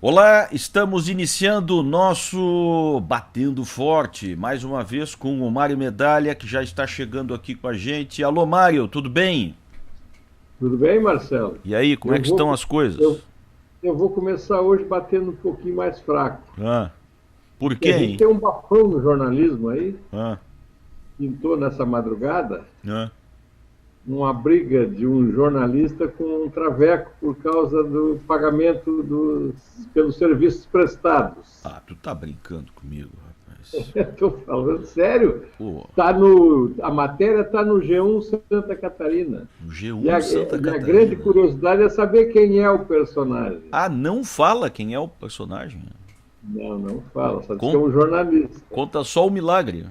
Olá, estamos iniciando o nosso Batendo Forte, mais uma vez com o Mário Medalha, que já está chegando aqui com a gente. Alô, Mário, tudo bem? Tudo bem, Marcelo? E aí, como é Eu que estão vou, as coisas? eu, eu vou começar hoje batendo um pouquinho mais fraco, Ah, por porque quê, a gente hein? tem um bafão no jornalismo aí, Ah, pintou nessa madrugada ah. uma briga de um jornalista com um traveco por causa do pagamento pelos serviços prestados. Ah, tu tá brincando comigo, rapaz. Estou falando sério. Pô, A matéria está no G1 Santa Catarina. o E G1 a, Santa e a grande Catarina. curiosidade é saber quem é o personagem. Ah, não fala quem é o personagem. Não, não fala, só diz que é Con- um jornalista. Conta só o milagre.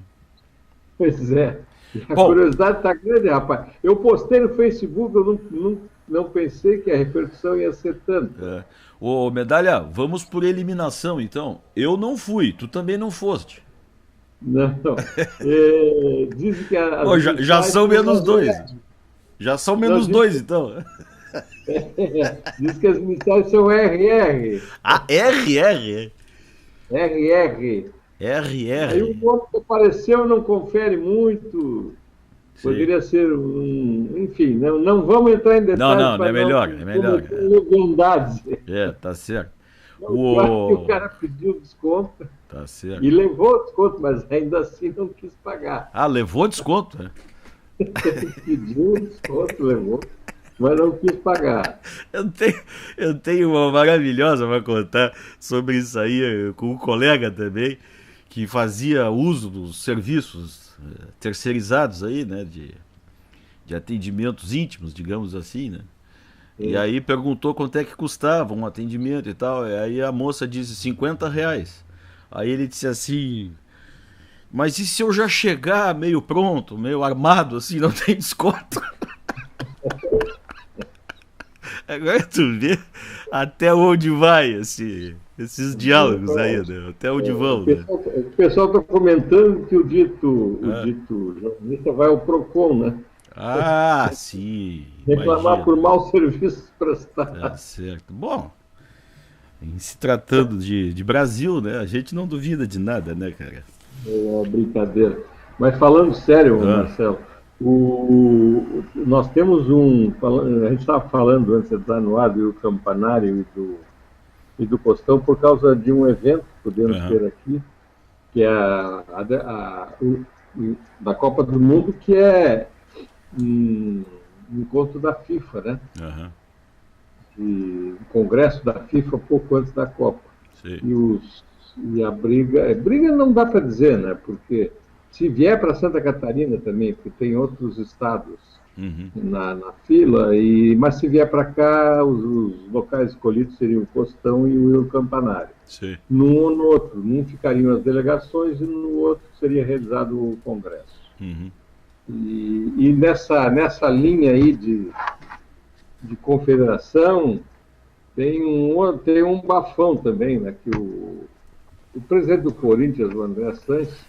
Pois é. E a Bom, curiosidade está grande, rapaz. Eu postei no Facebook, eu não pensei que a repercussão ia ser tanta. é, ô Medalha, vamos por eliminação então. Eu não fui, tu também não foste. Não. Dizem que as Pô, já iniciais são são menos as dois. R. Já são Não, menos dois, então. diz que as iniciais são RR. Ah, RR. RR. Aí o RR. nome que apareceu não confere muito. Sim. Poderia ser um. Enfim, não vamos entrar em Não, detalhes não, não para é não melhor, é melhor. cometer leviandades. Tá certo. Eu acho que o O... cara pediu desconto. Tá certo. E levou o desconto, mas ainda assim não quis pagar. Ah, levou desconto, né? Pediu o desconto, levou, mas não quis pagar. Eu tenho, eu tenho uma maravilhosa para contar sobre isso aí com um colega também, que fazia uso dos serviços terceirizados aí, né? De atendimentos íntimos, digamos assim, né? E Sim. aí perguntou quanto é que custava um atendimento e tal. E aí a moça disse R$ 50. Aí ele disse assim, mas e se eu já chegar meio pronto, meio armado, assim, não tem desconto? Agora tu vê até onde vai esses diálogos aí, né? Até onde vão, né? O pessoal está comentando que o Ah, dito jornalista vai ao PROCON, né? ah, sim, Reclamar por imagina. maus serviços Tá prestados. certo. Bom, em se tratando de Brasil, né? A gente não duvida de nada, né, cara? É uma brincadeira. Mas falando sério, Ah, Marcelo, nós temos a gente estava falando antes de entrar no ar do Campanário e do Costão por causa de um evento que podemos aham, ter aqui, que é da Copa do Mundo, que é um encontro da FIFA, né? aham, Um congresso da FIFA pouco antes da Copa. sei. E, e a briga não dá para dizer, né? Porque se vier para Santa Catarina também, porque tem outros estados Uhum, na fila, mas se vier para cá, os locais escolhidos seriam o Costão e o Will Campanário. sei. Num ou no outro, num ficariam as delegações e no outro seria realizado o congresso. Uhum, E nessa linha aí de confederação, tem um bafão também, né, que o presidente do Corinthians, o André Sanches,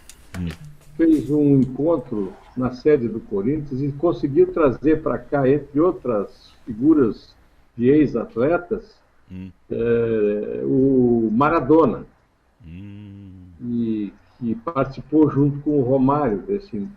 fez um encontro na sede do Corinthians e conseguiu trazer para cá, entre outras figuras de ex-atletas, hum, o Maradona, hum, e que participou junto com o Romário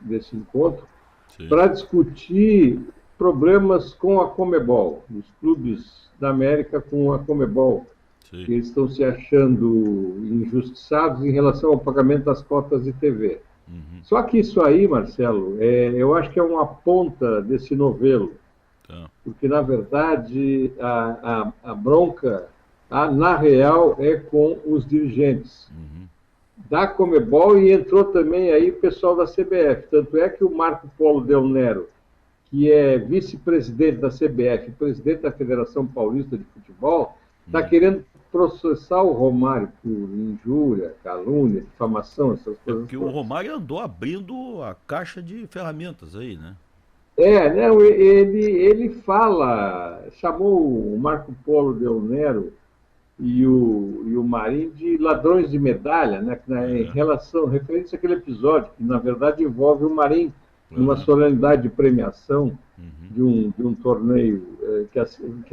desse encontro, sei, para discutir problemas com a Comebol, os clubes da América com a Comebol, sei. que eles estão se achando injustiçados em relação ao pagamento das cotas de TV. Uhum, Só que isso aí, Marcelo, eu acho que é uma ponta desse novelo, tá. porque na verdade a bronca, na real, é com os dirigentes Uhum, da Comebol e entrou também aí o pessoal da CBF. Tanto é que o Marco Polo Del Nero, que é vice-presidente da CBF, presidente da Federação Paulista de Futebol, está uhum. querendo processar o Romário por injúria, calúnia, difamação, essas É coisas porque o todas. Romário andou abrindo a caixa de ferramentas aí, né? Não, ele chamou o Marco Polo Del Nero e o Marinho de ladrões de medalha, né, em Aham, relação, referente àquele episódio, que na verdade envolve o Marinho, numa solenidade de premiação Uhum. de um torneio que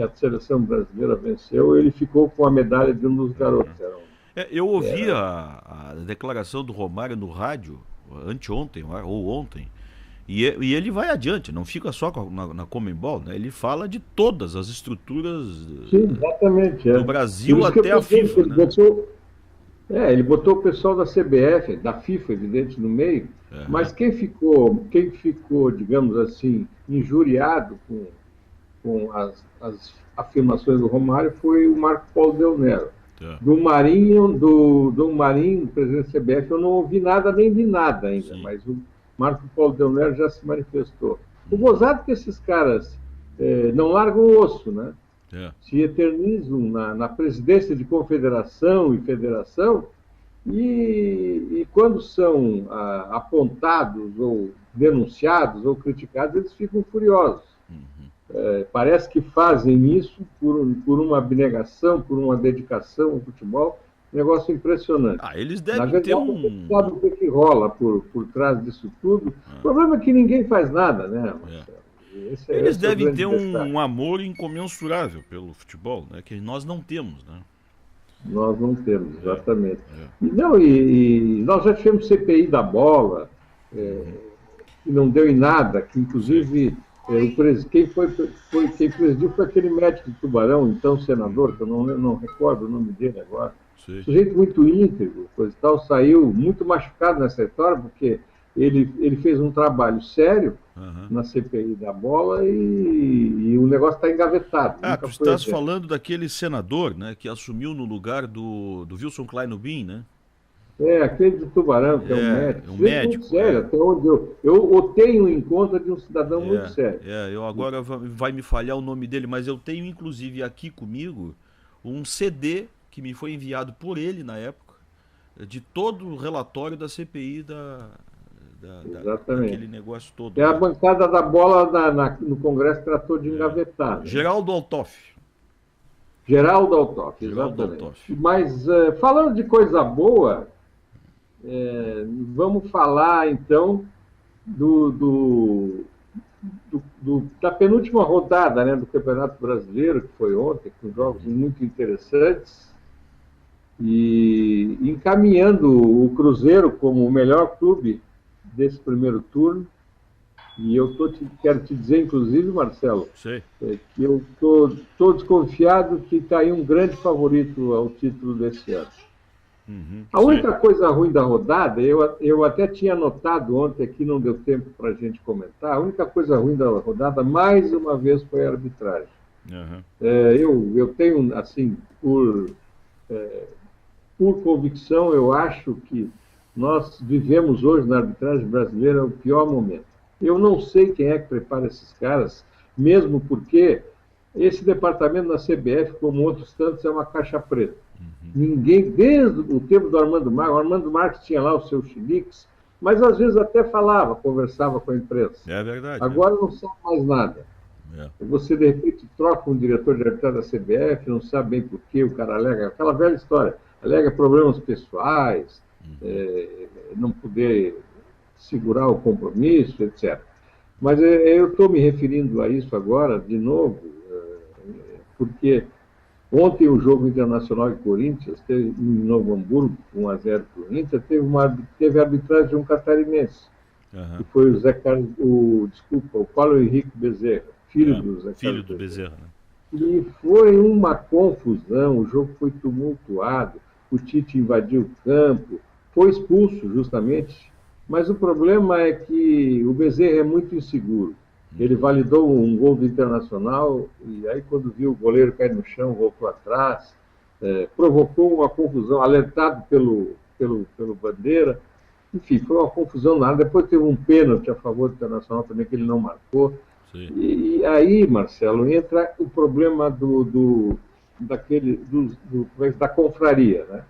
a seleção brasileira venceu, ele ficou com a medalha de um dos garotos. Eu ouvi Era, a declaração do Romário no rádio, anteontem ou ontem, e ele vai adiante, não fica só na Comembol, né? Ele fala de todas as estruturas sim, exatamente. do Por Brasil isso que eu até a estou dizendo que FIFA, né? ele botou o pessoal da CBF, da FIFA, evidente, no meio, Aham. mas quem ficou, digamos assim, injuriado com as afirmações do Romário foi o Marco Paulo Del Nero. Tá. Do Marinho, presidente da CBF, eu não ouvi nada, nem vi nada ainda, Sim. mas o Marco Paulo Del Nero já se manifestou. O Uhum. gozado é que esses caras não largam o osso, né? É. Se eternizam na presidência de confederação e federação, e quando são apontados ou denunciados ou criticados, eles ficam furiosos. Uhum. Parece que fazem isso por uma abnegação, por uma dedicação ao futebol, um negócio impressionante. Eles Na devem ter verdade, a gente sabe o que rola por trás disso tudo. O problema é que ninguém faz nada, né, É. Marcelo? Eles Esse é o devem grande ter detalhe. um amor incomensurável pelo futebol, né? Que nós não temos, né? Nós não temos, É, exatamente. é. E nós já tivemos CPI da bola, Uhum. que não deu em nada, que Sei. inclusive quem presidiu foi aquele médico de Tubarão, então senador, que eu não recordo o nome dele agora. Sei. Sujeito muito íntegro, coisa e tal, saiu muito machucado nessa história, porque ele fez um trabalho sério Uhum. na CPI da bola e o negócio está engavetado, nunca Tu foi estás adiante. falando daquele senador, né? Que assumiu no lugar do Wilson Klein Ubin, né? Aquele de Tubarão, que é um médico, Um sujeito muito médico, sério, até onde eu o tenho em conta de um cidadão muito sério. Eu agora vai me falhar o nome dele, mas eu tenho inclusive aqui comigo um CD que me foi enviado por ele na época, de todo o relatório da CPI Exatamente. daquele negócio todo E a lá. bancada da bola no Congresso tratou de É. engavetar. Né? Geraldo Altoff. Geraldo Altoff, Geraldo exatamente. Altoff. Mas, falando de coisa boa, vamos falar, então, da penúltima rodada, né, do Campeonato Brasileiro, que foi ontem, com jogos muito interessantes, e encaminhando o Cruzeiro como o melhor clube desse primeiro turno. E quero te dizer, inclusive, Marcelo, Sei. que eu tô desconfiado que está aí um grande favorito ao título desse ano. Uhum, A sei. única coisa ruim da rodada, eu até tinha notado ontem aqui, não deu tempo para a gente comentar, a única coisa ruim da rodada, mais uma vez, foi a arbitragem. Uhum. Eu tenho, assim, por convicção, eu acho que nós vivemos hoje na arbitragem brasileira o pior momento. Eu não sei quem é que prepara esses caras, mesmo porque esse departamento da CBF, como outros tantos, é uma caixa preta. Ninguém, desde o tempo do o Armando Marques tinha lá o seu chiliques, mas às vezes até falava, conversava com a imprensa. É verdade. Agora não sabe mais nada. É. Você, de repente, troca um diretor de arbitragem da CBF, não sabe bem por quê, o cara alega, aquela velha história, alega problemas pessoais, não poder segurar o compromisso, etc. Mas eu estou me referindo a isso agora, de novo, porque ontem o jogo Internacional e Corinthians, teve, em Novo Hamburgo, 1-0 para o Inter, teve a arbitragem de um catarinense, Uhum. que foi o Zé Carlos, o Paulo Henrique Bezerra, filho do Zé Filho Carlos do Bezerra. Bezerra, né? E foi uma confusão, o jogo foi tumultuado, o Tite invadiu o campo, foi expulso justamente, mas o problema é que o Bezerra é muito inseguro. Ele validou um gol do Internacional e aí quando viu o goleiro cair no chão, voltou atrás, provocou uma confusão, alertado pelo Bandeira. Enfim, foi uma confusão nada. Depois teve um pênalti a favor do Internacional também que ele não marcou. Sim. E aí, Marcelo, entra o problema da confraria. Né?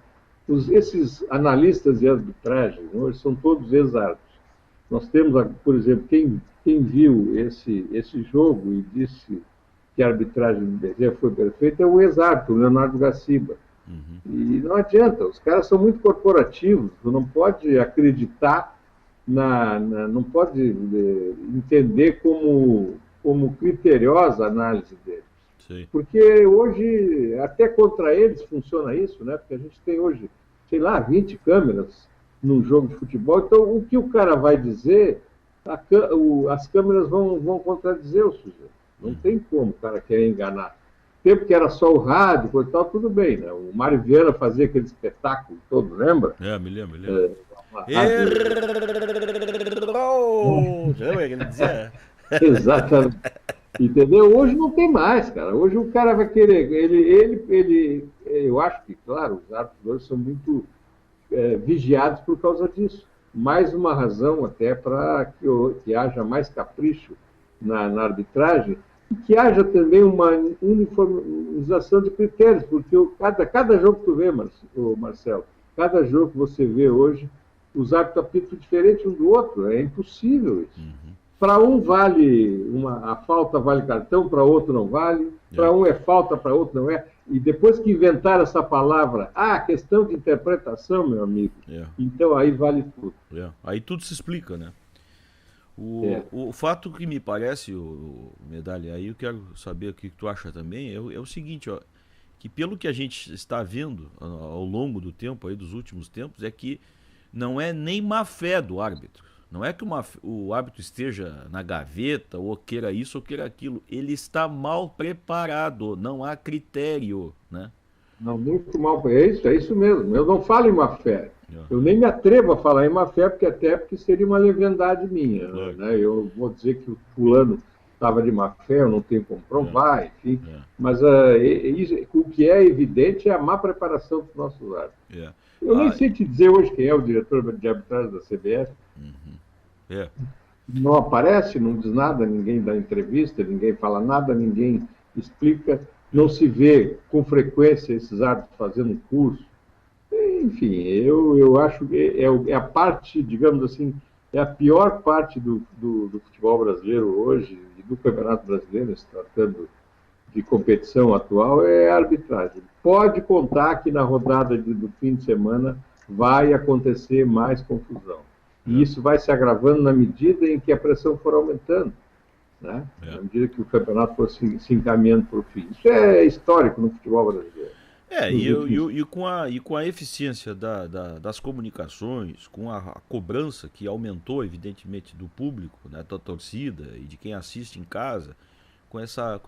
Esses analistas de arbitragem hoje são todos ex-árbitros. Nós temos, por exemplo, quem viu esse jogo e disse que a arbitragem do Bezerra foi perfeita é o ex-árbitro, Leonardo Gaciba. E não adianta, os caras são muito corporativos, tu não pode acreditar não pode entender como criteriosa a análise dele. Sim. Porque hoje, até contra eles funciona isso, né? Porque a gente tem hoje, sei lá, 20 câmeras num jogo de futebol. Então, o que o cara vai dizer, as câmeras vão contradizer o sujeito. Não tem como o cara querer enganar. Tempo que era só o rádio, coisa e tal, tudo bem, né? O Mário Vieira fazia aquele espetáculo todo, lembra? Me lembro, me lembro. Rádio... Já lembra que ele dizia? Exatamente. Entendeu? Hoje não tem mais, cara. Hoje o cara vai querer. Eu acho que, claro, os árbitros hoje são muito vigiados por causa disso. Mais uma razão até para que haja mais capricho na arbitragem e que haja também uma uniformização de critérios, porque cada jogo que tu vê, Marcelo, cada jogo que você vê hoje, os árbitros apitam diferente um do outro. É impossível isso. Para um vale, a falta vale cartão, para outro não vale. Para um é falta, para outro não é. E depois que inventaram essa palavra, questão de interpretação, meu amigo, então aí vale tudo. Aí tudo se explica, né? O fato que me parece, o Medalha, aí eu quero saber o que tu acha também, é o seguinte, ó, que pelo que a gente está vendo ao longo do tempo, aí dos últimos tempos, é que não é nem má fé do árbitro. Não é que o árbitro esteja na gaveta, ou queira isso ou queira aquilo. Ele está mal preparado, não há critério, né? Não, muito mal. É isso mesmo. Eu não falo em má fé. Eu nem me atrevo a falar em má fé, porque seria uma leviandade minha. Né? Eu vou dizer que o fulano estava de má fé, eu não tenho como provar, enfim. Mas o que é evidente é a má preparação dos nossos árbitros. Eu nem sei te dizer hoje quem é o diretor de arbitragem da CBF. Não aparece, não diz nada, ninguém dá entrevista, ninguém fala nada, ninguém explica, não se vê com frequência esses árbitros fazendo curso. Enfim, eu acho que é a parte, digamos assim, é a pior parte do futebol brasileiro hoje, e do Campeonato Brasileiro, se tratando de competição atual, é a arbitragem. Pode contar que na rodada do fim de semana vai acontecer mais confusão. E isso vai se agravando na medida em que a pressão for aumentando, né? Na medida que o campeonato for se encaminhando para o fim. Isso é histórico no futebol brasileiro. E com a eficiência das comunicações, com a cobrança que aumentou, evidentemente, do público, né, da torcida e de quem assiste em casa, com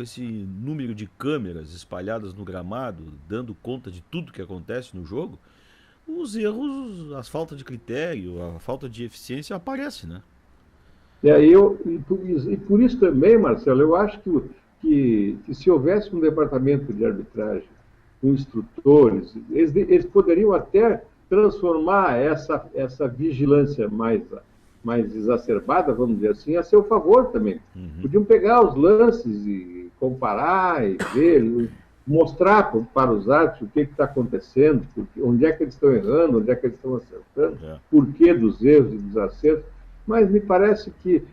esse número de câmeras espalhadas no gramado, dando conta de tudo que acontece no jogo, os erros, a falta de critério, a falta de eficiência aparece, né? E por isso também, Marcelo, eu acho que se houvesse um departamento de arbitragem com instrutores, eles poderiam até transformar essa vigilância mais exacerbada, vamos dizer assim, a seu favor também. Podiam pegar os lances e comparar e ver, mostrar para os árbitros o que está acontecendo, onde é que eles estão errando, onde é que eles estão acertando, por que dos erros e dos acertos. Mas me parece que,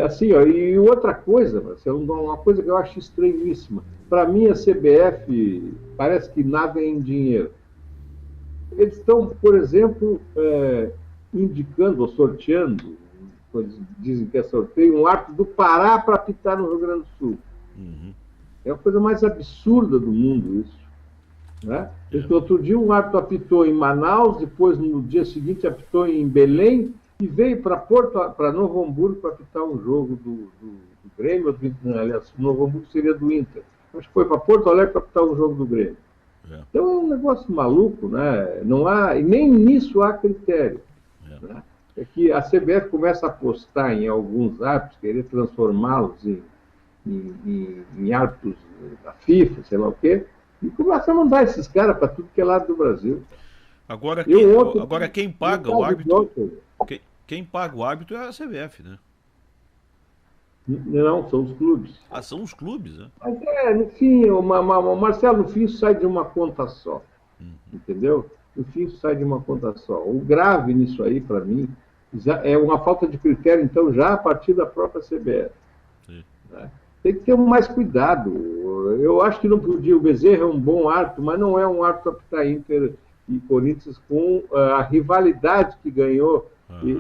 assim, ó, e outra coisa, Marcelo, uma coisa que eu acho estranhíssima. Para mim, a CBF parece que nada é em dinheiro. Eles estão, por exemplo, indicando ou sorteando, dizem que é sorteio, um árbitro do Pará para apitar no Rio Grande do Sul. É a coisa mais absurda do mundo isso. Né? Outro dia um árbitro apitou em Manaus, depois no dia seguinte apitou em Belém e veio para Novo Hamburgo para apitar um jogo do Grêmio, aliás, Novo Hamburgo seria do Inter. Acho que foi para Porto Alegre para apitar um jogo do Grêmio. Então é um negócio maluco, né? Não há, nem nisso há critério. Né? É que a CBF começa a apostar em alguns árbitros, querer transformá-los em árbitros da FIFA, sei lá o quê, e começa a mandar esses caras para tudo que é lado do Brasil. Agora quem paga o árbitro. Quem paga o árbitro é a CBF, né? Não, são os clubes. São os clubes, né? Mas no fim, o Marcelo, no fim isso sai de uma conta só. Entendeu? No fim isso sai de uma conta só. O grave nisso aí, para mim, é uma falta de critério, então, já a partir da própria CBF. Né? Tem que ter mais cuidado. Eu acho que não podia. O Bezerra é um bom árbitro, mas não é um árbitro para apitar Inter e Corinthians com a rivalidade que ganhou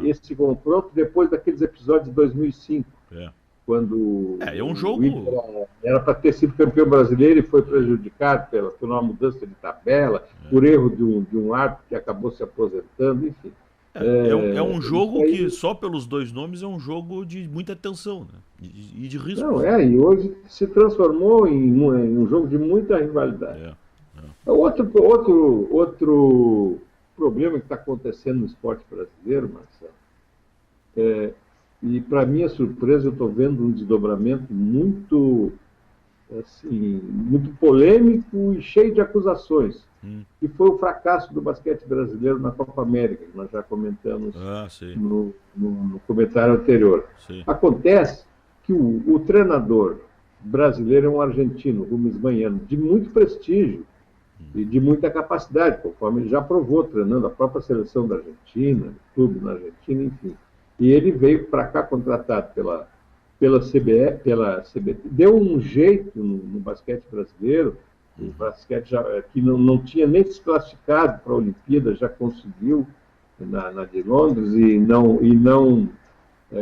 esse confronto depois daqueles episódios de 2005, É. quando É um o jogo. Inter era para ter sido campeão brasileiro e foi prejudicado por uma mudança de tabela, por erro de um árbitro que acabou se aposentando, enfim. É um jogo aí, que, só pelos dois nomes, é um jogo de muita tensão, né? E de riscos. não, e hoje se transformou em um jogo de muita rivalidade. Outro problema que está acontecendo no esporte brasileiro, Marcelo, e para minha surpresa eu estou vendo um desdobramento muito, assim, muito polêmico e cheio de acusações, que foi o fracasso do basquete brasileiro na Copa América, que nós já comentamos no comentário anterior. Sim. Acontece que o treinador brasileiro é um argentino, Rubens Manhano, de muito prestígio e de muita capacidade, conforme ele já provou treinando a própria seleção da Argentina, clube na Argentina, enfim. E ele veio para cá contratado pela CBF, deu um jeito no basquete brasileiro, o basquete que não tinha nem se classificado para a Olimpíada, já conseguiu na de Londres e não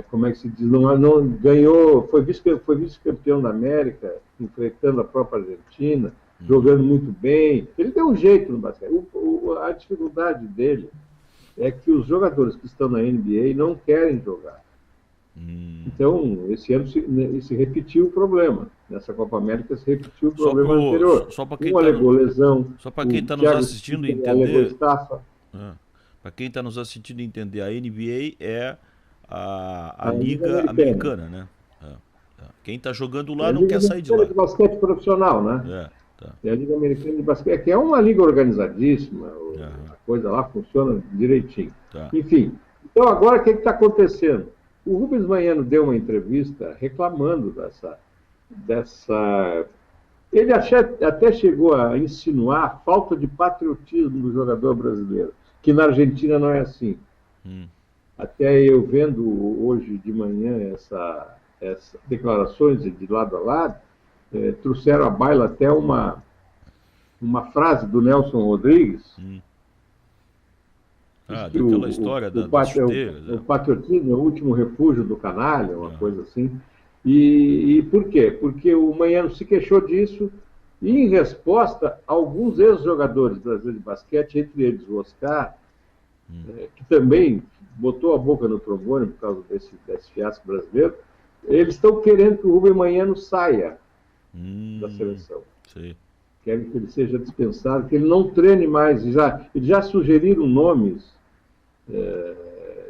como é que se diz, não ganhou, foi vice-campeão da América, enfrentando a própria Argentina, jogando muito bem. Ele deu um jeito no basquete. A dificuldade dele é que os jogadores que estão na NBA não querem jogar. Então, esse ano se repetiu o problema. Nessa Copa América se repetiu o problema anterior. Um alegou lesão. Só para quem está nos assistindo entender. Para quem está nos assistindo entender, a NBA é a Liga Americana, né? Quem está jogando lá não quer sair de lá. De basquete profissional, né? É a Liga Americana de Basquete, que é uma liga organizadíssima, a coisa lá funciona direitinho. Enfim, então agora o que está acontecendo? O Rubens Manhano deu uma entrevista reclamando dessa... Ele até chegou a insinuar a falta de patriotismo do jogador brasileiro, que na Argentina não é assim. Até eu vendo hoje de manhã essas declarações de lado a lado, trouxeram à baila até uma frase do Nelson Rodrigues. Daquela história das chuteiras. O patriotismo é o último refúgio do canalha, uma coisa assim. E por quê? Porque o Manhano se queixou disso e, em resposta, alguns ex-jogadores brasileiros de basquete, entre eles o Oscar, que também botou a boca no trombone por causa desse fiasco brasileiro, eles estão querendo que o Rubem Manhano saia da seleção. Sim. Querem que ele seja dispensado, que ele não treine mais. Eles já sugeriram nomes,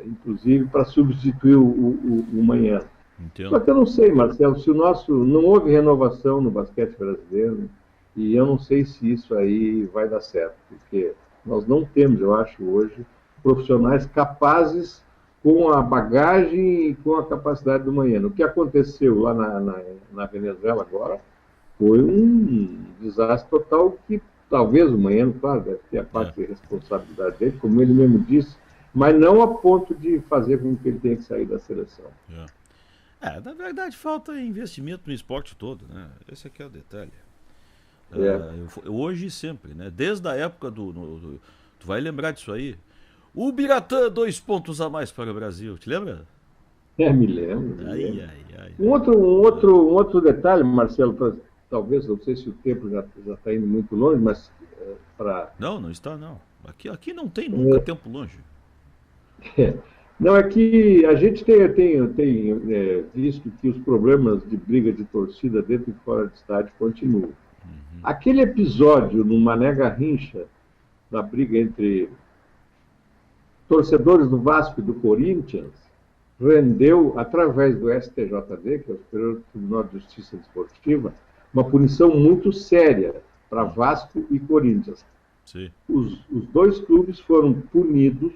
inclusive, para substituir o Manhano. Entendo. Só que eu não sei, Marcelo, se não houve renovação no basquete brasileiro, e eu não sei se isso aí vai dar certo, porque nós não temos, eu acho, hoje, profissionais capazes com a bagagem e com a capacidade do Manhano. O que aconteceu lá na Venezuela agora foi um desastre total que talvez o Manhano, claro, deve ter a parte de responsabilidade dele, como ele mesmo disse, mas não a ponto de fazer com que ele tenha que sair da seleção. Na verdade, falta investimento no esporte todo, né? Esse aqui é o detalhe. Hoje e sempre, né? Desde a época tu vai lembrar disso aí. O Biratã, 2 pontos a mais para o Brasil, te lembra? Me lembro. Um outro detalhe, Marcelo, talvez, não sei se o tempo já está indo muito longe, mas Não está, não. Aqui não tem nunca tempo longe. Não, é que a gente tem visto que os problemas de briga de torcida dentro e fora do estádio continuam. Aquele episódio no Mané Garrincha, na briga entre torcedores do Vasco e do Corinthians, rendeu, através do STJD, que é o Superior Tribunal de Justiça Desportiva, uma punição muito séria para Vasco e Corinthians. Sim. Os dois clubes foram punidos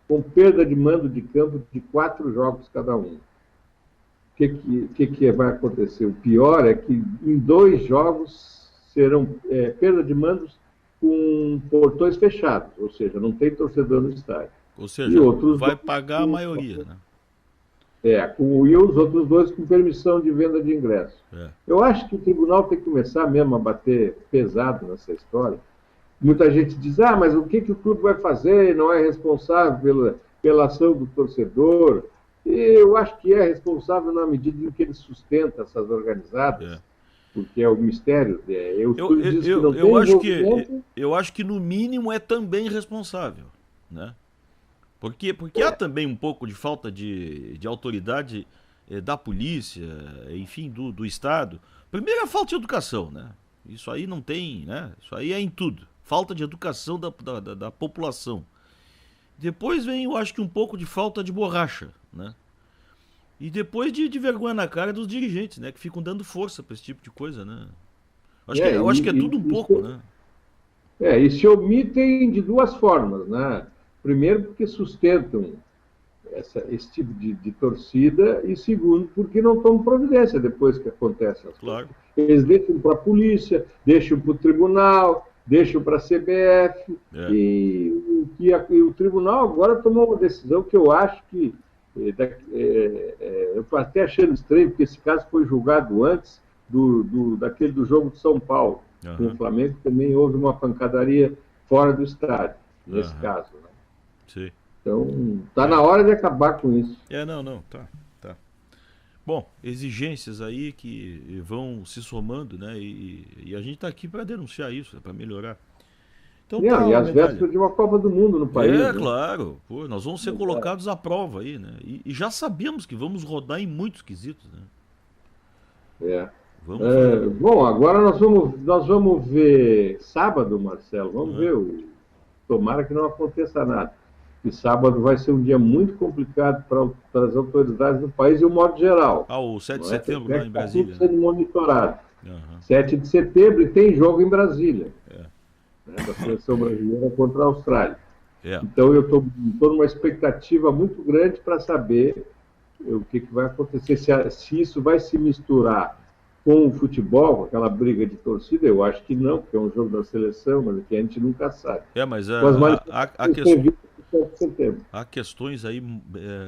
com perda de mando de campo de 4 jogos cada um. O que vai acontecer? O pior é que em 2 jogos serão perda de mandos com portões fechados, ou seja, não tem torcedor no estádio. Ou seja, vai pagar a maioria, né? E os outros 2 com permissão de venda de ingressos. Eu acho que o tribunal tem que começar mesmo a bater pesado nessa história. Muita gente diz, mas o que o clube vai fazer? Não é responsável pela ação do torcedor. E eu acho que é responsável na medida em que ele sustenta essas organizadas, É. porque é o mistério. Eu Eu, diz que eu, não eu, tem acho que, envolvimento. eu acho que no mínimo é também responsável, né? Porque há também um pouco de falta de autoridade da polícia, enfim, do Estado. Primeiro é a falta de educação, né? Isso aí não tem, né? Isso aí é em tudo. Falta de educação da população. Depois vem, eu acho que um pouco de falta de borracha, né? E depois de vergonha na cara dos dirigentes, né? Que ficam dando força pra esse tipo de coisa, né? É, Eu acho que é tudo um pouco, né? e se omitem de duas formas, né? Primeiro, porque sustentam esse tipo de torcida, e segundo, porque não tomam providência depois que acontecem as coisas. Claro. Eles deixam para a polícia, deixam para o tribunal, deixam para a CBF, É. e o tribunal agora tomou uma decisão que eu acho que. Eu até achando estranho, porque esse caso foi julgado antes daquele do jogo de São Paulo. Com o Aham. Flamengo também houve uma pancadaria fora do estádio, nesse Aham. caso. Né? Sim. Então, está É. na hora de acabar com isso. Não, tá, tá. Bom, exigências aí que vão se somando, né? E a gente tá aqui para denunciar isso, para melhorar. Então tá, Não, e ô às Medalha. vésperas de uma Copa do Mundo no país. É, Né? claro. Pô, nós vamos ser colocados à prova aí, né? E já sabemos que vamos rodar em muitos quesitos, né? É. Vamos fazer. Bom, agora nós vamos ver sábado, Marcelo. Vamos Né? ver. Tomara que não aconteça nada. E sábado vai ser um dia muito complicado para as autoridades do país e o modo geral. Ah, o 7 de Não é? setembro Tanto é lá que em está tudo Brasília, né? sendo monitorado. Aham. 7 de setembro e tem jogo em Brasília, É. né, da seleção brasileira contra a Austrália. É. Então eu estou numa expectativa muito grande para saber o que vai acontecer, se isso vai se misturar com o futebol, com aquela briga de torcida. Eu acho que não, porque é um jogo da seleção, mas que a gente nunca sabe. É, mas Com as há manifestações previstas para 7 de setembro. há questões aí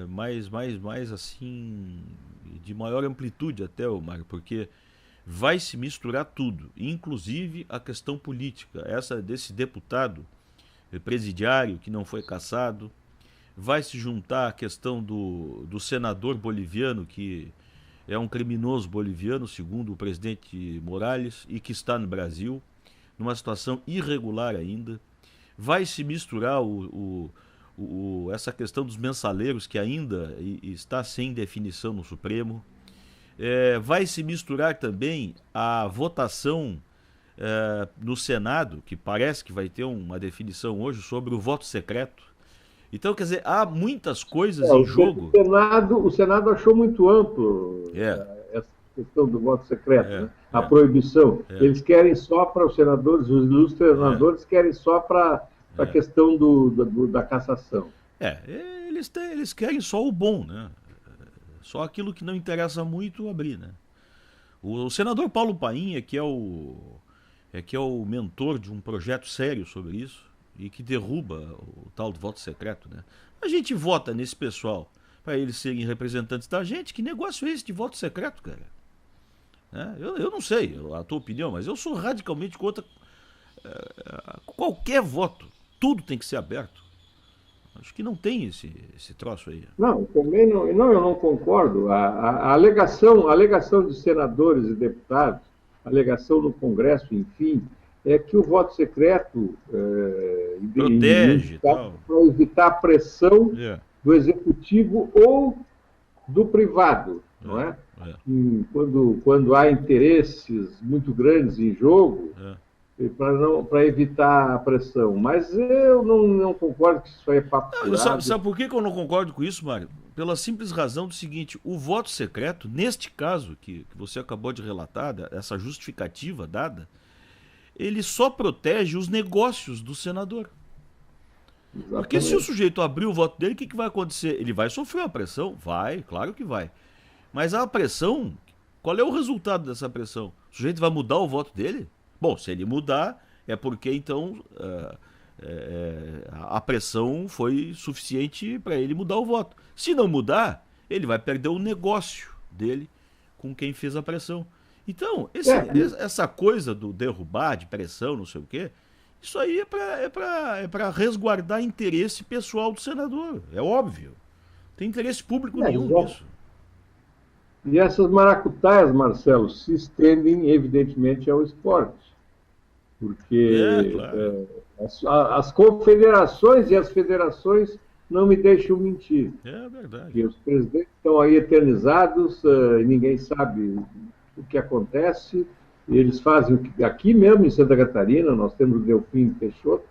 mais assim, de maior amplitude até, o Mário, porque vai se misturar tudo, inclusive a questão política. Essa desse deputado presidiário que não foi cassado, vai se juntar a questão do senador boliviano, que é um criminoso boliviano, segundo o presidente Morales, e que está no Brasil, numa situação irregular ainda. Vai se misturar essa questão dos mensaleiros, que ainda está sem definição no Supremo. Vai se misturar também a votação no Senado, que parece que vai ter uma definição hoje sobre o voto secreto. Então, quer dizer, há muitas coisas em jogo. O Senado achou muito amplo É, essa questão do voto secreto, é, né? A é, proibição. é, Eles querem só para os senadores, os ilustres é, senadores querem só para a é. questão da cassação. Eles querem só o bom, né? Só aquilo que não interessa muito abrir, né? O senador Paulo Paim é que é o mentor de um projeto sério sobre isso e que derruba o tal do voto secreto, né? A gente vota nesse pessoal para eles serem representantes da gente. Que negócio é esse de voto secreto, cara? Eu não sei a tua opinião, mas eu sou radicalmente contra qualquer voto. Tudo tem que ser aberto. Acho que não tem esse troço aí. Não, também não, eu não concordo. A alegação de senadores e deputados, a alegação no Congresso, enfim, é que o voto secreto Protege e tal. para evitar a pressão É, do executivo ou do privado, não é, é? é, Quando há interesses muito grandes em jogo, é. para evitar a pressão. Mas eu não concordo que isso aí é papo Não, furado. sabe por que eu não concordo com isso, Mário? Pela simples razão do seguinte: o voto secreto, neste caso que você acabou de relatar, essa justificativa dada, ele só protege os negócios do senador. Porque se o Exatamente. sujeito abrir o voto dele, o que vai acontecer? Ele vai sofrer uma pressão? Vai, claro que vai. Mas a pressão, qual é o resultado dessa pressão? O sujeito vai mudar o voto dele? Bom, se ele mudar, é porque então a pressão foi suficiente para ele mudar o voto. Se não mudar, ele vai perder o negócio dele com quem fez a pressão. Então, É, essa coisa do derrubar, de pressão, não sei o quê, Isso aí é para resguardar interesse pessoal do senador. É óbvio. Não tem interesse público nenhum nisso. E essas maracutaias, Marcelo, se estendem, evidentemente, ao esporte. Porque Claro. as confederações e as federações não me deixam mentir. É verdade. Porque os presidentes estão aí eternizados, ninguém sabe o que acontece. Eles fazem o que. Aqui mesmo em Santa Catarina, nós temos o Delfim Peixoto,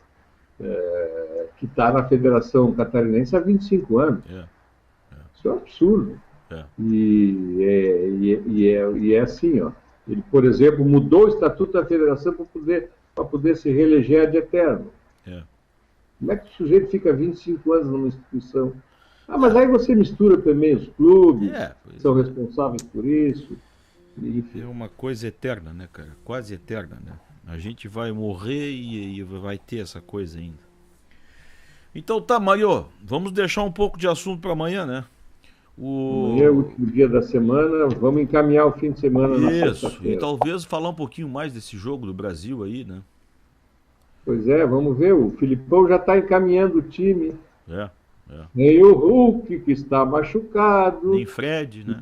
que está na Federação Catarinense há 25 anos. Isso é um absurdo. E é assim, ó. Ele, por exemplo, mudou o estatuto da federação para poder se reeleger ad eterno. Como é que o sujeito fica 25 anos numa instituição? Mas aí você mistura também os clubes, são responsáveis por isso. Enfim. É uma coisa eterna, né, cara? Quase eterna, né? A gente vai morrer e vai ter essa coisa ainda. Então tá, Mário, vamos deixar um pouco de assunto para amanhã, né? Amanhã é o último dia da semana, vamos encaminhar o fim de semana na sexta-feira. E talvez falar um pouquinho mais desse jogo do Brasil aí, né? Pois é, vamos ver, o Filipão já está encaminhando o time. Nem o Hulk, que está machucado. Nem Fred, né?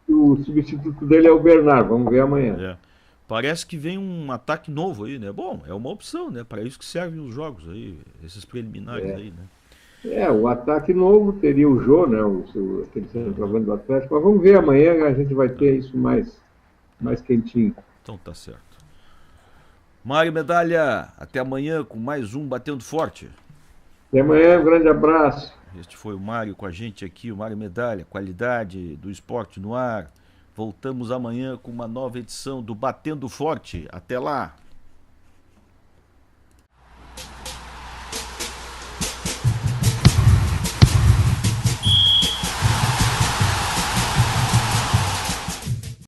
O substituto dele é o Bernard, vamos ver amanhã. Parece que vem um ataque novo aí, né? Bom, é uma opção, né? Para isso que servem os jogos aí, esses preliminares aí, né? O ataque novo teria o Jô, né? Aquele centroavante do Atlético, mas vamos ver amanhã, a gente vai ter isso mais quentinho. Então tá certo. Mário Medalha, até amanhã com mais um Batendo Forte. Até amanhã, um grande abraço. Este foi o Mário com a gente aqui, o Mário Medalha, qualidade do esporte no ar. Voltamos amanhã com uma nova edição do Batendo Forte. Até lá!